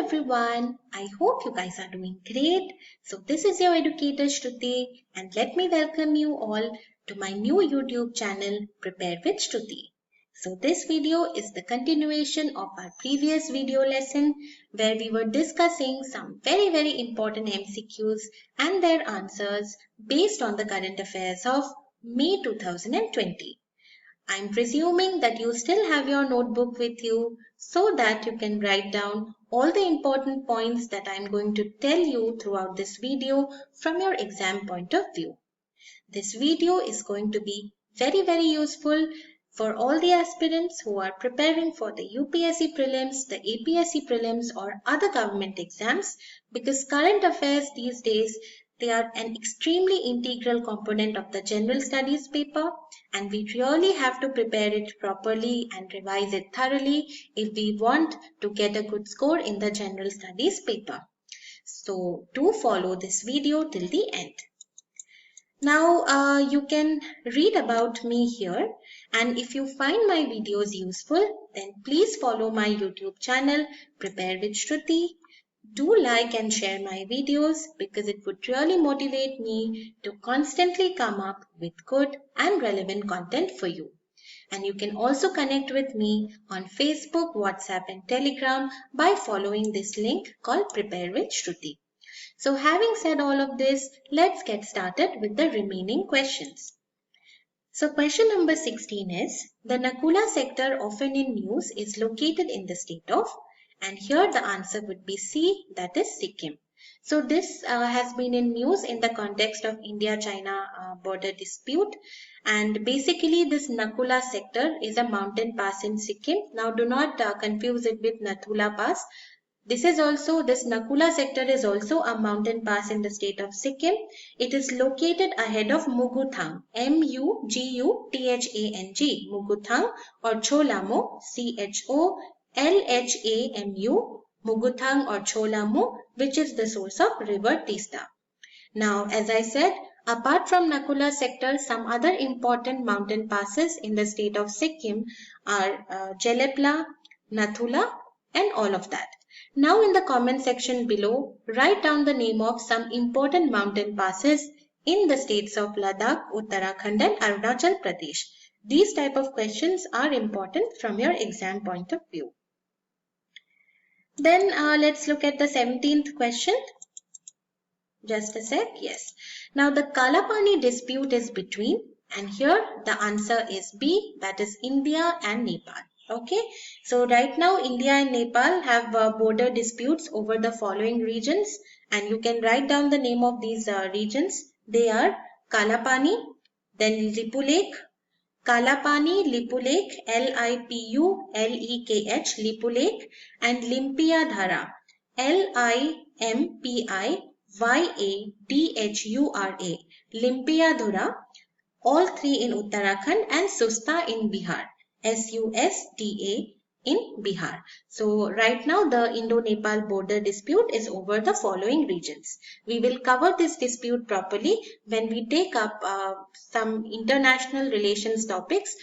everyone. I hope you guys are doing great. So this is your educator Shruti and let me welcome you all to my new YouTube channel Prepare with Shruti. So this video is the continuation of our previous video lesson where we were discussing some very important MCQs and their answers based on the current affairs of May 2020. I'm presuming that you still have your notebook with you so that you can write down all the important points that I'm going to tell you throughout this video from your exam point of view. This video is going to be very useful for all the aspirants who are preparing for the UPSC prelims, the APSC prelims or other government exams because current affairs these days they are an extremely integral component of the general studies paper and we really have to prepare it properly and revise it thoroughly if we want to get a good score in the general studies paper. So do follow this video till the end. Now you can read about me here and if you find my videos useful then please follow my YouTube channel Prepare with Shruti. Do like and share my videos because it would really motivate me to constantly come up with good and relevant content for you. And you can also connect with me on Facebook, WhatsApp and Telegram by following this link called Prepare with Shruti. So having said all of this, let's get started with the remaining questions. So question number 16 is, the Nakula sector often in news is located in the state of, and here the answer would be C, that is Sikkim. So this has been in news in the context of India-China border dispute and basically this Nakula sector is a mountain pass in Sikkim. Now do not confuse it with Nathula Pass. This Nakula sector is also a mountain pass in the state of Sikkim. It is located ahead of Muguthang, M-U-G-U-T-H-A-N-G, Muguthang or Cholamu, C-H-O-L-H-A-M-U, Muguthang or Cholamu, which is the source of river Tista. Now, as I said, apart from Nakula sector, some other important mountain passes in the state of Sikkim are Jelepla, Nathula and all of that. Now in the comment section below, write down the name of some important mountain passes in the states of Ladakh, Uttarakhand and Arunachal Pradesh. These type of questions are important from your exam point of view. Then let's look at the 17th question. Just a sec. Yes. Now the Kalapani dispute is between, and here the answer is B, that is India and Nepal. Okay, so right now India and Nepal have border disputes over the following regions and you can write down the name of these regions. They are Kalapani, then Lipu Lake, Kalapani, Lipu Lake, L-I-P-U-L-E-K-H, Lipu Lake and Limpiadhara, L-I-M-P-I-Y-A-D-H-U-R-A, Limpiadhura, all three in Uttarakhand and Susta in Bihar. S-U-S-T-A in Bihar. So right now the Indo-Nepal border dispute is over the following regions. We will cover this dispute properly when we take up some international relations topics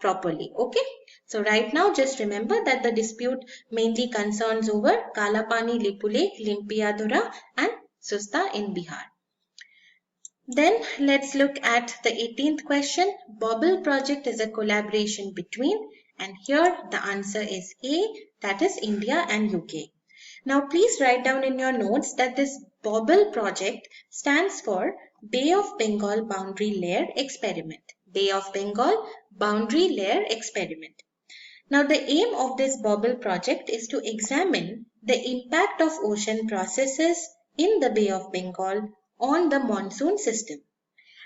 properly. Okay. So right now just remember that the dispute mainly concerns over Kalapani, Lipu Lake, Limpiadhura and Susta in Bihar. Then let's look at the 18th question. Bobble project is a collaboration between, and here the answer is A, that is India and UK. Now please write down in your notes that this Bobble project stands for Bay of Bengal Boundary Layer Experiment. Bay of Bengal Boundary Layer Experiment. Now the aim of this Bobble project is to examine the impact of ocean processes in the Bay of Bengal on the monsoon system.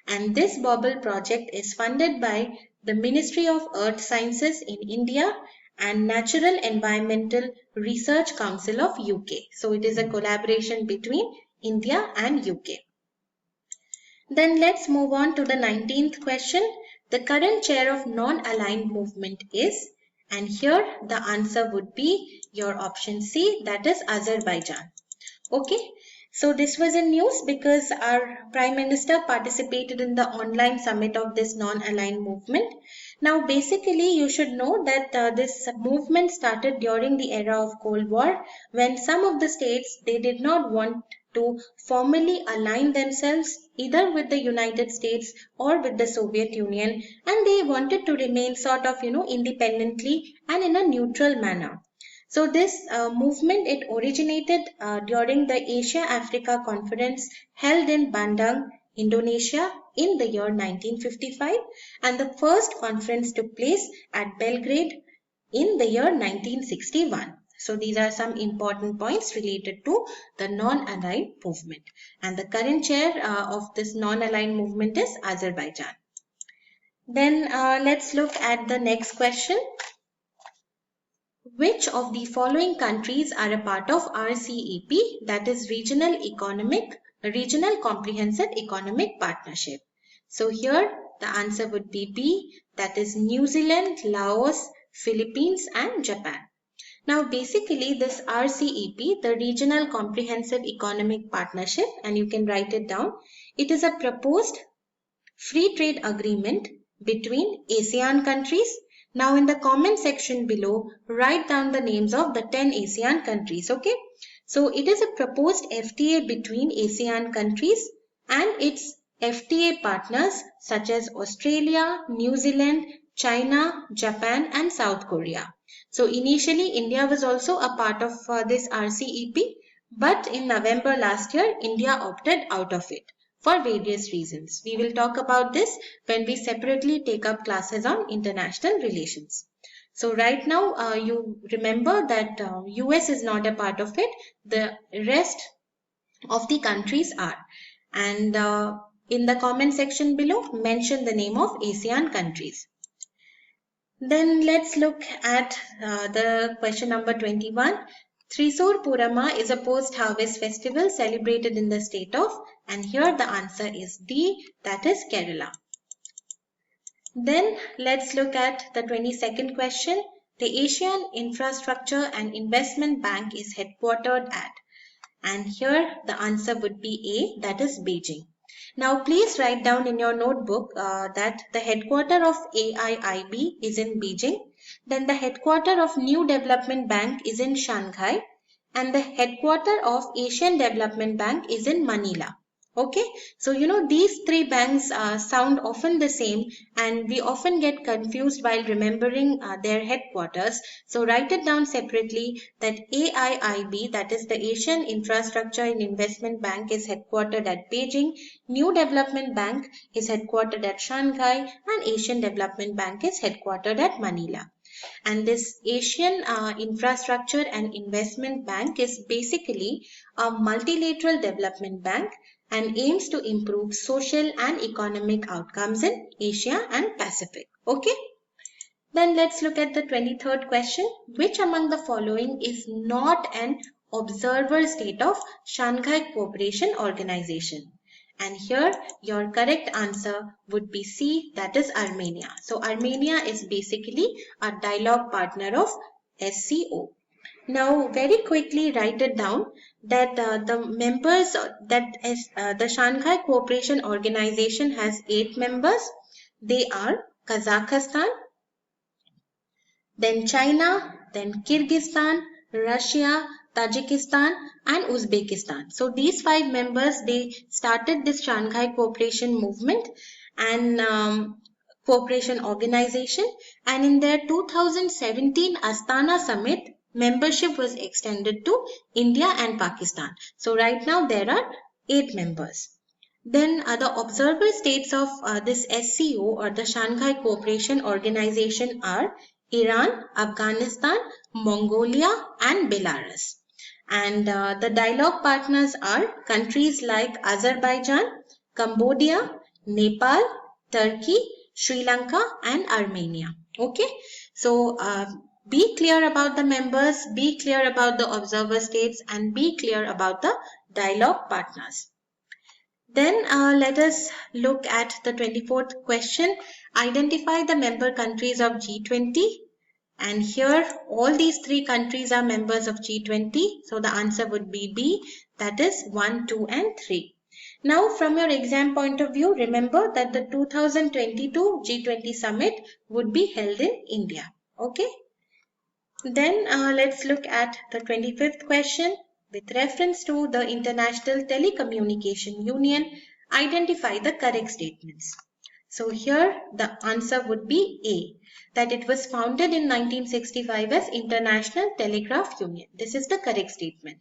And this Bobble project is funded by the Ministry of Earth Sciences in India and Natural Environmental Research Council of UK. So it is a collaboration between India and UK. Then let's move on to the 19th question. The current chair of non-aligned movement is, and here the answer would be your option C, that is Azerbaijan. Okay. So this was in news because our Prime Minister participated in the online summit of this non-aligned movement. Now, basically, you should know that this movement started during the era of Cold War, when some of the states, they did not want to formally align themselves either with the United States or with the Soviet Union, and they wanted to remain sort of, independently and in a neutral manner. So this movement, it originated during the Asia-Africa Conference held in Bandung, Indonesia in the year 1955, and the first conference took place at Belgrade in the year 1961. So these are some important points related to the non-aligned movement. And the current chair of this non-aligned movement is Azerbaijan. Then let's look at the next question. Which of the following countries are a part of RCEP, that is Regional Comprehensive Economic Partnership? So here the answer would be B, that is New Zealand, Laos, Philippines and Japan. Now basically this RCEP, the Regional Comprehensive Economic Partnership, and you can write it down, it is a proposed free trade agreement between ASEAN countries. Now in the comment section below, write down the names of the 10 ASEAN countries, okay? So it is a proposed FTA between ASEAN countries and its FTA partners such as Australia, New Zealand, China, Japan and South Korea. So initially India was also a part of this RCEP, but in November last year, India opted out of it for various reasons. We will talk about this when we separately take up classes on international relations. So right now you remember that US is not a part of it. The rest of the countries are. And in the comment section below, mention the name of ASEAN countries. Then let's look at the question number 21. Thrissur Purama is a post-harvest festival celebrated in the state of, and here the answer is D, that is Kerala. Then let's look at the 22nd question. The Asian Infrastructure and Investment Bank is headquartered at, and here the answer would be A, that is Beijing. Now please write down in your notebook that the headquarter of AIIB is in Beijing, then the headquarter of New Development Bank is in Shanghai, and the headquarter of Asian Development Bank is in Manila. Okay, so these three banks sound often the same and we often get confused while remembering their headquarters. So write it down separately that AIIB, that is the Asian Infrastructure and Investment Bank, is headquartered at Beijing, New Development Bank is headquartered at Shanghai and Asian Development Bank is headquartered at Manila. And this Asian Infrastructure and Investment Bank is basically a multilateral development bank and aims to improve social and economic outcomes in Asia and Pacific. Okay. Then let's look at the 23rd question. Which among the following is not an observer state of Shanghai Cooperation Organization? And here your correct answer would be C, that is Armenia. So Armenia is basically a dialogue partner of SCO. Now very quickly write it down that the members the Shanghai Cooperation Organization has 8 members. They are Kazakhstan, then China, then Kyrgyzstan, Russia, Tajikistan and Uzbekistan. So these 5 members, they started this Shanghai Cooperation Movement and Cooperation Organization, and in their 2017 Astana Summit, membership was extended to India and Pakistan. So right now there are 8 members. Then the observer states of this SCO or the Shanghai Cooperation Organization are Iran, Afghanistan, Mongolia and Belarus. And the dialogue partners are countries like Azerbaijan, Cambodia, Nepal, Turkey, Sri Lanka and Armenia. Okay, so be clear about the members, be clear about the observer states and be clear about the dialogue partners. Then let us look at the 24th question. Identify the member countries of G20. And here all these 3 countries are members of G20. So the answer would be B, that is 1, 2 and 3. Now, from your exam point of view, remember that the 2022 G20 summit would be held in India. Okay. Then let's look at the 25th question. With reference to the International Telecommunication Union, identify the correct statements. So here the answer would be A, that it was founded in 1965 as International Telegraph Union. This is the correct statement.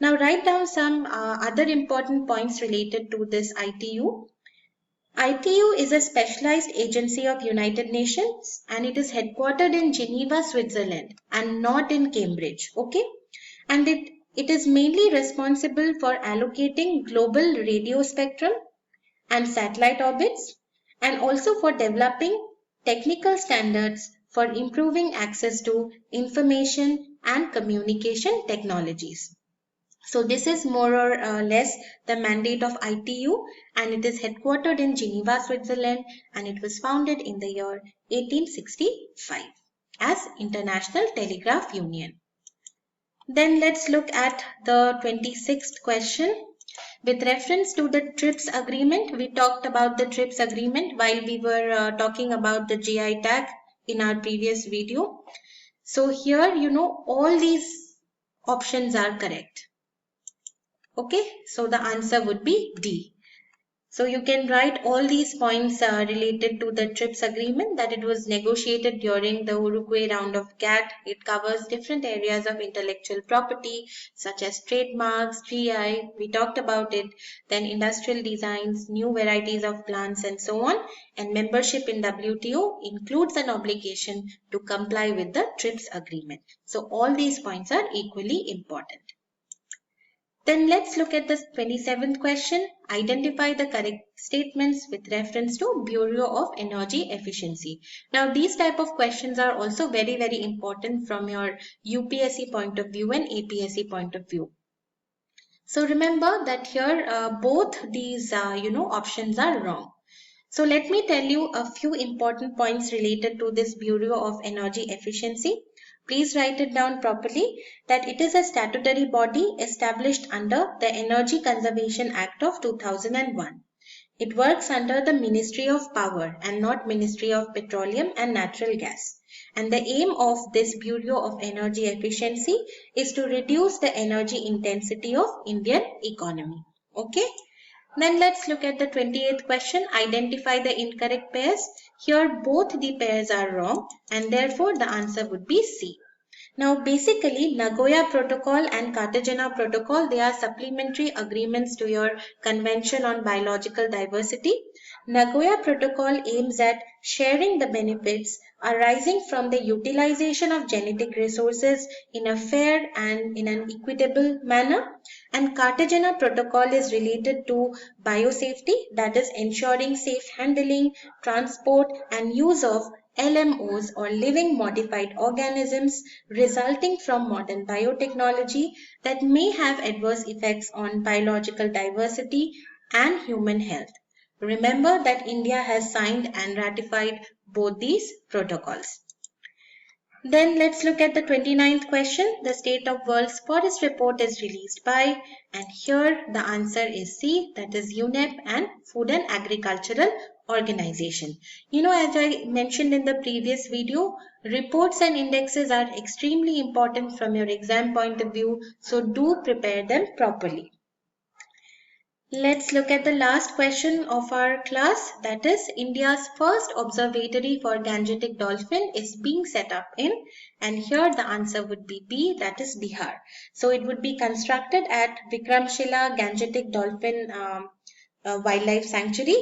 Now write down some other important points related to this ITU. ITU is a specialized agency of United Nations and it is headquartered in Geneva, Switzerland and not in Cambridge. Okay. And it is mainly responsible for allocating global radio spectrum and satellite orbits and also for developing technical standards for improving access to information and communication technologies. So this is more or less the mandate of ITU and it is headquartered in Geneva, Switzerland and it was founded in the year 1865 as International Telegraph Union. Then let's look at the 26th question. With reference to the TRIPS agreement, we talked about the TRIPS agreement while we were talking about the GI tag in our previous video. So here, all these options are correct. Okay, so the answer would be D. So you can write all these points related to the TRIPS agreement that it was negotiated during the Uruguay round of GATT. It covers different areas of intellectual property such as trademarks, GI, we talked about it, then industrial designs, new varieties of plants and so on. And membership in WTO includes an obligation to comply with the TRIPS agreement. So all these points are equally important. Then let's look at the 27th question. Identify the correct statements with reference to Bureau of Energy Efficiency. Now these type of questions are also very, very important from your UPSC point of view and APSC point of view. So remember that here both these options are wrong. So let me tell you a few important points related to this Bureau of Energy Efficiency. Please write it down properly that it is a statutory body established under the Energy Conservation Act of 2001. It works under the Ministry of Power and not Ministry of Petroleum and Natural Gas. And the aim of this Bureau of Energy Efficiency is to reduce the energy intensity of Indian economy. Okay. Then let's look at the 28th question. Identify the incorrect pairs. Here both the pairs are wrong and therefore the answer would be C. Now basically Nagoya Protocol and Cartagena Protocol, they are supplementary agreements to your Convention on Biological Diversity. Nagoya Protocol aims at sharing the benefits arising from the utilization of genetic resources in a fair and in an equitable manner. And Cartagena Protocol is related to biosafety, that is ensuring safe handling, transport and use of LMOs or living modified organisms resulting from modern biotechnology that may have adverse effects on biological diversity and human health. Remember that India has signed and ratified both these protocols. Then let's look at the 29th question. The State of World's Forest Report is released by, and here the answer is C, that is UNEP and Food and Agricultural Organization. As I mentioned in the previous video, reports and indexes are extremely important from your exam point of view, so do prepare them properly. Let's look at the last question of our class, that is India's first observatory for Gangetic dolphin is being set up in, and here the answer would be B, that is Bihar. So it would be constructed at Vikramshila Gangetic Dolphin Wildlife Sanctuary.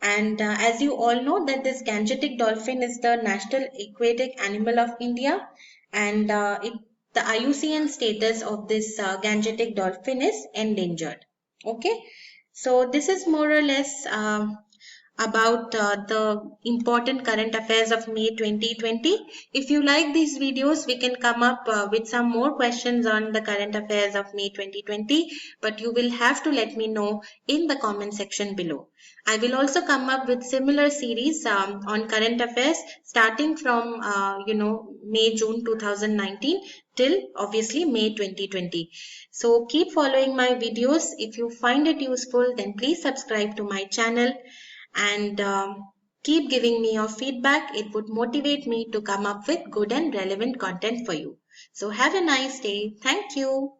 And as you all know that this Gangetic dolphin is the national aquatic animal of India, and the IUCN status of this Gangetic dolphin is endangered. Okay. So this is more or less about the important current affairs of May 2020. If you like these videos, we can come up with some more questions on the current affairs of May 2020, but you will have to let me know in the comment section below. I will also come up with similar series on current affairs starting from May June 2019 till obviously May 2020. So keep following my videos. If you find it useful, then please subscribe to my channel and keep giving me your feedback. It would motivate me to come up with good and relevant content for you. So have a nice day. Thank you.